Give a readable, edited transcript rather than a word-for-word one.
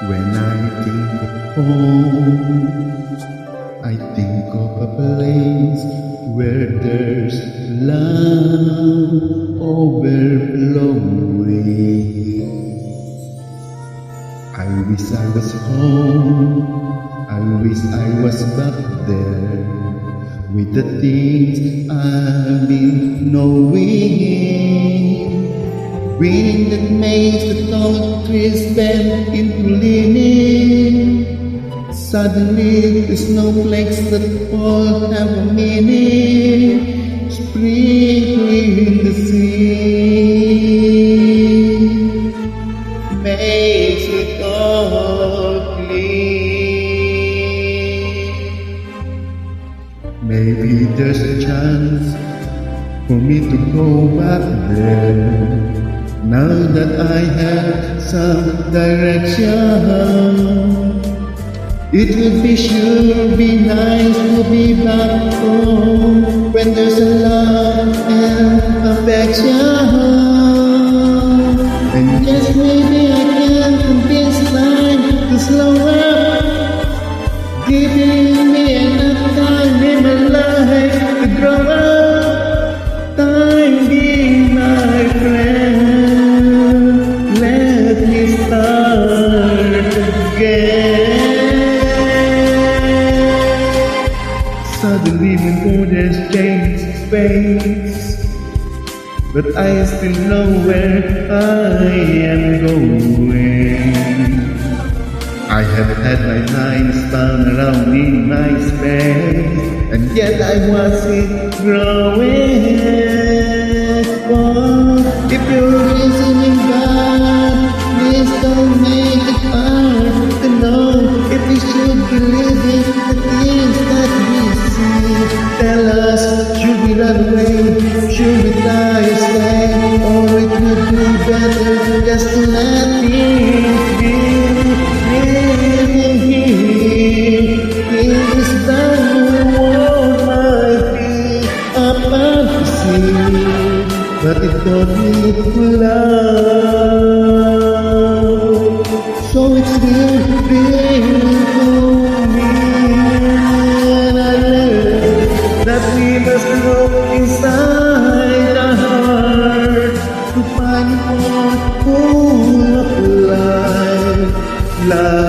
When I think of home, I think of a place where there's love overflowing. I wish I was home, I wish I was back there with the things I've been knowing. Wind that makes the tall trees bend into leaning. Suddenly the snowflakes that fall have a meaning. Sprinkling the sea makes it all clean. Maybe there's a chance for me to go back there. Now that I have some direction, it would be nice to be back home when there's a love and affection. And yes, maybe I can convince time to slow up, giving me enough time in my life to grow up. Time being my friend. Suddenly my borders change space, but I still know where I am going. I have had my mind spun around in my space, and yet I wasn't growing. Oh, if you're listening back, please don't make it hard to know if we should believe in the things that we see. Tell us, should we run away, should we die or stay, or it would be better just to let things be. Living here is the world might be a fantasy, but it taught me to love. So it's still being for me, and I learned that we must look inside our heart to find one full of life.